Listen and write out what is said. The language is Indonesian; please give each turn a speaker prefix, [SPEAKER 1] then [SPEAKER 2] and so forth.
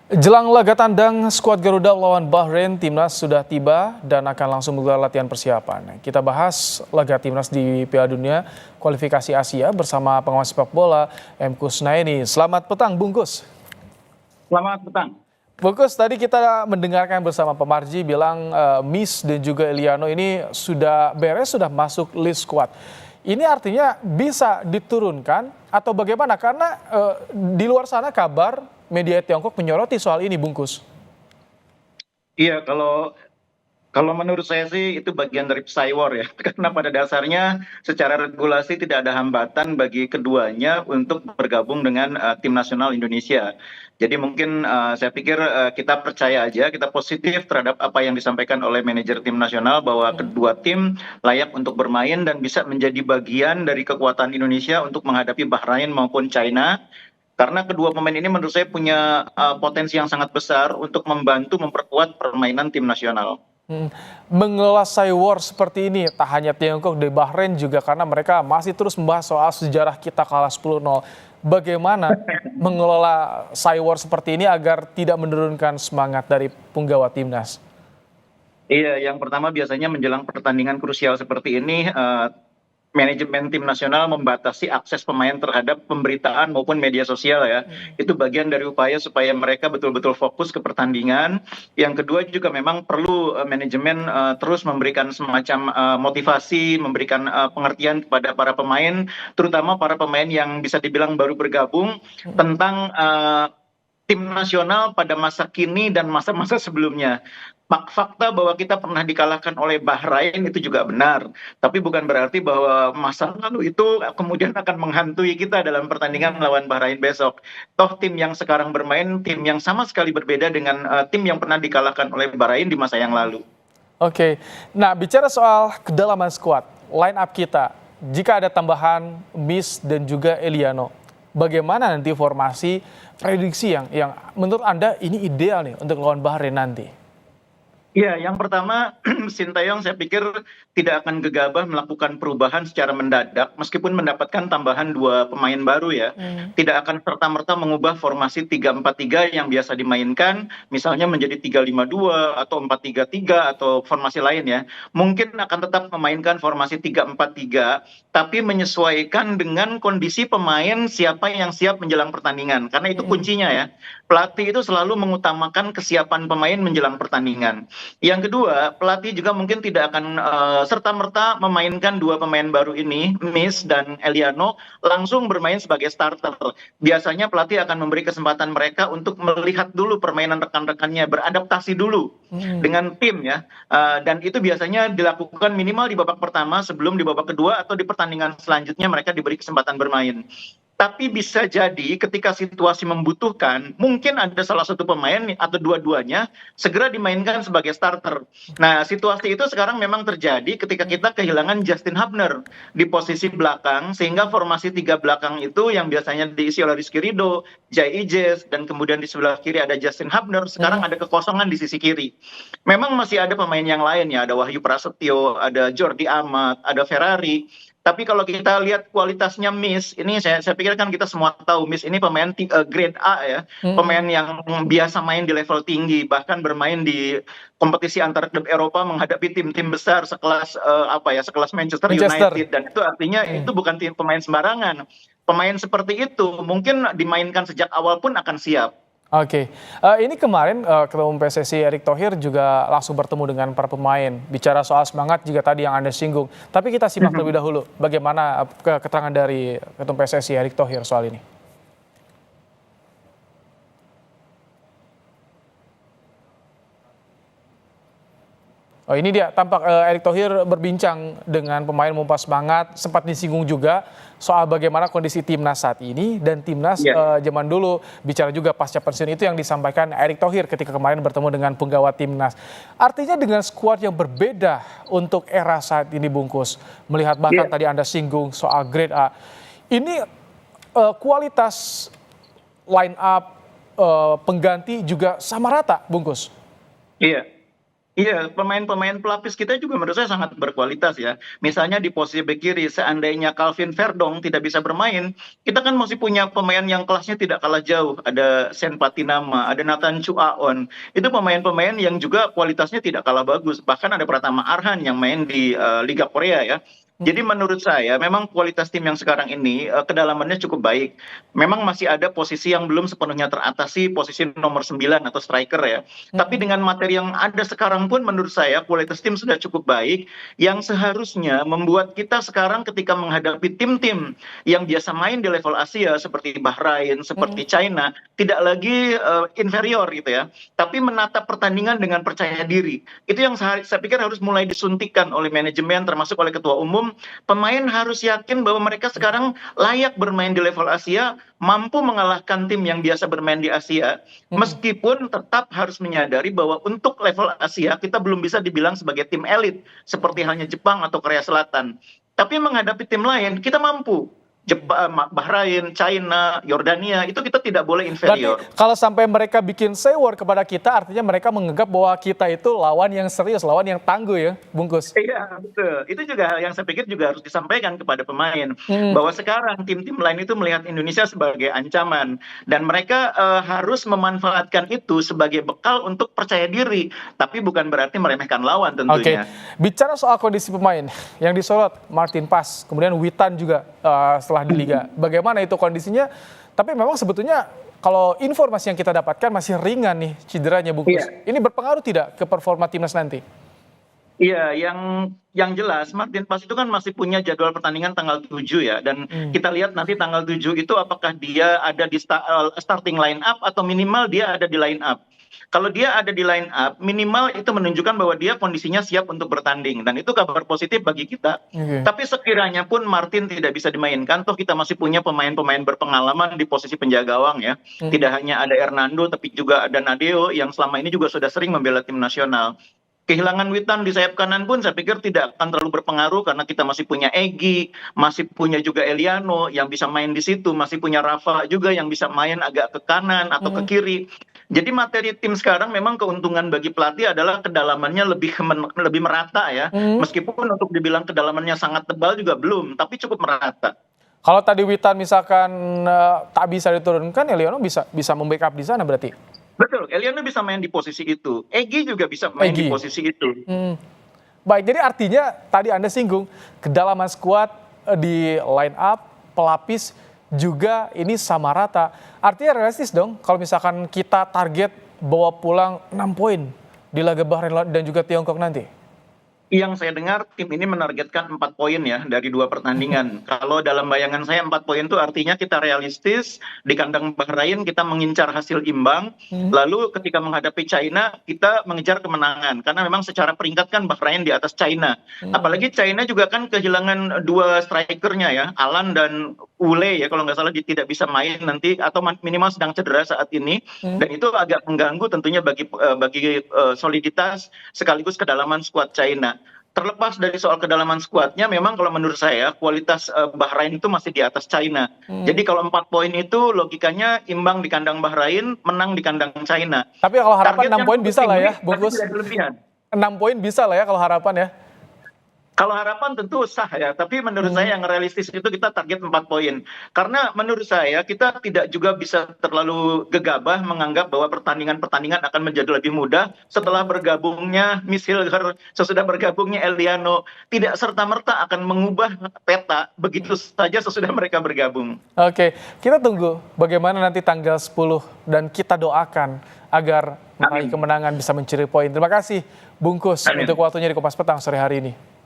[SPEAKER 1] Jelang laga tandang skuad Garuda melawan Bahrain, Timnas sudah tiba dan akan langsung menggelar latihan persiapan. Kita bahas laga Timnas di Piala Dunia kualifikasi Asia bersama pengawas sepak bola M. Kusnaini. Selamat petang, Bungkus.
[SPEAKER 2] Selamat petang.
[SPEAKER 1] Bungkus, tadi kita mendengarkan bersama Pak Marji bilang Miss dan juga Eliano ini sudah beres, sudah masuk list squad. Ini artinya bisa diturunkan atau bagaimana? Karena di luar sana kabar media Tiongkok menyoroti soal ini, Bungkus.
[SPEAKER 2] Iya, kalau menurut saya sih itu bagian dari psy war ya, karena pada dasarnya secara regulasi tidak ada hambatan bagi keduanya untuk bergabung dengan tim nasional Indonesia. Jadi mungkin saya pikir kita percaya aja, kita positif terhadap apa yang disampaikan oleh manajer tim nasional bahwa kedua tim layak untuk bermain dan bisa menjadi bagian dari kekuatan Indonesia untuk menghadapi Bahrain maupun China. Karena kedua pemain ini menurut saya punya potensi yang sangat besar untuk membantu memperkuat permainan tim nasional.
[SPEAKER 1] Mengelola war seperti ini tak hanya Tiongkok di Bahrain juga karena mereka masih terus membahas soal sejarah kita kalah 10-0. Bagaimana mengelola war seperti ini agar tidak menurunkan semangat dari punggawa timnas?
[SPEAKER 2] Iya, yang pertama biasanya menjelang pertandingan krusial seperti ini, manajemen tim nasional membatasi akses pemain terhadap pemberitaan maupun media sosial ya. Itu bagian dari upaya supaya mereka betul-betul fokus ke pertandingan. Yang kedua juga memang perlu manajemen terus memberikan semacam motivasi, memberikan pengertian kepada para pemain, terutama para pemain yang bisa dibilang baru bergabung tentang tim nasional pada masa kini dan masa-masa sebelumnya. Fakta bahwa kita pernah dikalahkan oleh Bahrain itu juga benar, tapi bukan berarti bahwa masa lalu itu kemudian akan menghantui kita dalam pertandingan melawan Bahrain besok. Toh tim yang sekarang bermain tim yang sama sekali berbeda dengan tim yang pernah dikalahkan oleh Bahrain di masa yang lalu.
[SPEAKER 1] Oke, nah bicara soal kedalaman skuad, line up kita, jika ada tambahan Miss dan juga Eliano, bagaimana nanti formasi prediksi yang menurut Anda ini ideal nih untuk lawan Bahrain nanti?
[SPEAKER 2] Ya, yang pertama Sintayong saya pikir tidak akan gegabah melakukan perubahan secara mendadak meskipun mendapatkan tambahan dua pemain baru ya. Tidak akan serta-merta mengubah formasi 3-4-3 yang biasa dimainkan, misalnya menjadi 3-5-2 atau 4-3-3 atau formasi lain ya. Mungkin akan tetap memainkan formasi 3-4-3, tapi menyesuaikan dengan kondisi pemain siapa yang siap menjelang pertandingan. Karena itu kuncinya ya. Pelatih itu selalu mengutamakan kesiapan pemain menjelang pertandingan. Yang kedua, pelatih juga mungkin tidak akan serta-merta memainkan dua pemain baru ini, Miss dan Eliano, langsung bermain sebagai starter. Biasanya pelatih akan memberi kesempatan mereka untuk melihat dulu permainan rekan-rekannya, beradaptasi dulu dengan tim ya. Dan itu biasanya dilakukan minimal di babak pertama sebelum di babak kedua atau di pertandingan selanjutnya mereka diberi kesempatan bermain. Tapi bisa jadi ketika situasi membutuhkan, mungkin ada salah satu pemain atau dua-duanya segera dimainkan sebagai starter. Nah, situasi itu sekarang memang terjadi ketika kita kehilangan Justin Hubner di posisi belakang, sehingga formasi tiga belakang itu yang biasanya diisi oleh Rizky Ridho, Jai Ijes, dan kemudian di sebelah kiri ada Justin Hubner, sekarang ada kekosongan di sisi kiri. Memang masih ada pemain yang lain ya, ada Wahyu Prasetyo, ada Jordi Amat, ada Ferrari. Tapi kalau kita lihat kualitasnya Miss, ini saya pikir kan kita semua tahu Miss ini pemain grade A ya, pemain yang biasa main di level tinggi, bahkan bermain di kompetisi antar klub Eropa menghadapi tim-tim besar sekelas sekelas Manchester
[SPEAKER 1] Manchester.
[SPEAKER 2] United, dan itu artinya itu bukan tim pemain sembarangan. Pemain seperti itu mungkin dimainkan sejak awal pun akan siap.
[SPEAKER 1] Oke, ini kemarin Ketua Umum PSSI Erick Thohir juga langsung bertemu dengan para pemain. Bicara soal semangat juga tadi yang Anda singgung. Tapi kita simak terlebih dahulu bagaimana keterangan dari Ketua Umum PSSI Erick Thohir soal ini. Oh, ini dia tampak Erick Thohir berbincang dengan pemain memompa semangat, sempat disinggung juga soal bagaimana kondisi timnas saat ini dan timnas zaman dulu, bicara juga pasca pensiun itu yang disampaikan Erick Thohir ketika kemarin bertemu dengan penggawa timnas. Artinya dengan skuad yang berbeda untuk era saat ini, Bungkus, melihat bahkan tadi Anda singgung soal grade A, ini kualitas line up pengganti juga sama rata, Bungkus.
[SPEAKER 2] Iya. Iya, pemain-pemain pelapis kita juga menurut saya sangat berkualitas ya. Misalnya di posisi bek kiri, seandainya Calvin Verdong tidak bisa bermain, kita kan masih punya pemain yang kelasnya tidak kalah jauh. Ada Sen Patinama, ada Nathan Chuaon. Itu pemain-pemain yang juga kualitasnya tidak kalah bagus. Bahkan ada Pratama Arhan yang main di Liga Korea ya. Jadi menurut saya memang kualitas tim yang sekarang ini kedalamannya cukup baik. Memang masih ada posisi yang belum sepenuhnya teratasi, posisi nomor 9 atau striker ya. Tapi dengan materi yang ada sekarang pun menurut saya kualitas tim sudah cukup baik yang seharusnya membuat kita sekarang ketika menghadapi tim-tim yang biasa main di level Asia seperti Bahrain, seperti China, tidak lagi inferior gitu ya, tapi menatap pertandingan dengan percaya diri. Itu yang saya pikir harus mulai disuntikan oleh manajemen termasuk oleh ketua umum. Pemain harus yakin bahwa mereka sekarang layak bermain di level Asia, mampu mengalahkan tim yang biasa bermain di Asia, meskipun tetap harus menyadari bahwa untuk level Asia kita belum bisa dibilang sebagai tim elit seperti halnya Jepang atau Korea Selatan. Tapi menghadapi tim lain kita mampu. Jepang, Bahrain, China, Yordania, itu kita tidak boleh inferior.
[SPEAKER 1] Berarti kalau sampai mereka bikin sewor kepada kita, artinya mereka menganggap bahwa kita itu lawan yang serius, lawan yang tangguh ya, Bungkus?
[SPEAKER 2] Iya, betul. Itu juga hal yang saya pikir juga harus disampaikan kepada pemain. Bahwa sekarang tim-tim lain itu melihat Indonesia sebagai ancaman. Dan mereka harus memanfaatkan itu sebagai bekal untuk percaya diri. Tapi bukan berarti meremehkan lawan tentunya.
[SPEAKER 1] Bicara soal kondisi pemain yang disorot, Martin Paes, kemudian Witan juga setelah di Liga. Bagaimana itu kondisinya? Tapi memang sebetulnya kalau informasi yang kita dapatkan masih ringan nih cederanya, Bungkus. Ini berpengaruh tidak ke performa timnas nanti?
[SPEAKER 2] Iya, yang jelas Martin Paes itu kan masih punya jadwal pertandingan tanggal 7 ya. Dan kita lihat nanti tanggal 7 itu apakah dia ada di starting line up atau minimal dia ada di line up. Kalau dia ada di line up, minimal itu menunjukkan bahwa dia kondisinya siap untuk bertanding. Dan itu kabar positif bagi kita. Tapi sekiranya pun Martin tidak bisa dimainkan, toh kita masih punya pemain-pemain berpengalaman di posisi penjaga gawang ya. Tidak hanya ada Hernando, tapi juga ada Nadeo yang selama ini juga sudah sering membela tim nasional. Kehilangan Witan di sayap kanan pun saya pikir tidak akan terlalu berpengaruh karena kita masih punya Egy, masih punya juga Eliano yang bisa main di situ, masih punya Rafa juga yang bisa main agak ke kanan atau ke kiri. Jadi materi tim sekarang memang keuntungan bagi pelatih adalah kedalamannya lebih merata ya. Meskipun untuk dibilang kedalamannya sangat tebal juga belum, tapi cukup merata.
[SPEAKER 1] Kalau tadi Witan misalkan tak bisa diturunkan, Eliano bisa membackup di sana berarti?
[SPEAKER 2] Betul, Eliano bisa main di posisi itu. Egy juga bisa main di posisi itu.
[SPEAKER 1] Baik, jadi artinya tadi Anda singgung kedalaman skuad di line up, pelapis juga ini sama rata. Artinya realistis dong kalau misalkan kita target bawa pulang 6 poin di laga Bahrain dan juga Tiongkok nanti.
[SPEAKER 2] Yang saya dengar tim ini menargetkan 4 poin ya dari 2 pertandingan. Kalau dalam bayangan saya 4 poin itu artinya kita realistis, di kandang Bahrain kita mengincar hasil imbang, lalu ketika menghadapi China kita mengejar kemenangan. Karena memang secara peringkat kan Bahrain di atas China. Apalagi China juga kan kehilangan 2 strikernya ya, Alan dan Ule ya kalau nggak salah dia tidak bisa main nanti atau minimal sedang cedera saat ini. Dan itu agak mengganggu tentunya bagi soliditas sekaligus kedalaman skuad China. Terlepas dari soal kedalaman skuadnya, memang kalau menurut saya kualitas Bahrain itu masih di atas China. Jadi kalau 4 poin itu logikanya imbang di kandang Bahrain, menang di kandang China.
[SPEAKER 1] Tapi kalau harapan 6 poin bisa lah ya, Bungkus. 6 poin bisa lah ya kalau harapan ya.
[SPEAKER 2] Kalau harapan tentu sah ya, tapi menurut saya yang realistis itu kita target 4 poin. Karena menurut saya kita tidak juga bisa terlalu gegabah menganggap bahwa pertandingan-pertandingan akan menjadi lebih mudah setelah bergabungnya Miss Hilger, sesudah bergabungnya Eliano. Tidak serta-merta akan mengubah peta begitu saja sesudah mereka bergabung.
[SPEAKER 1] Oke, kita tunggu bagaimana nanti tanggal 10 dan kita doakan agar meraih kemenangan bisa mencuri poin. Terima kasih Bungkus untuk waktunya di Kompas Petang sore hari ini.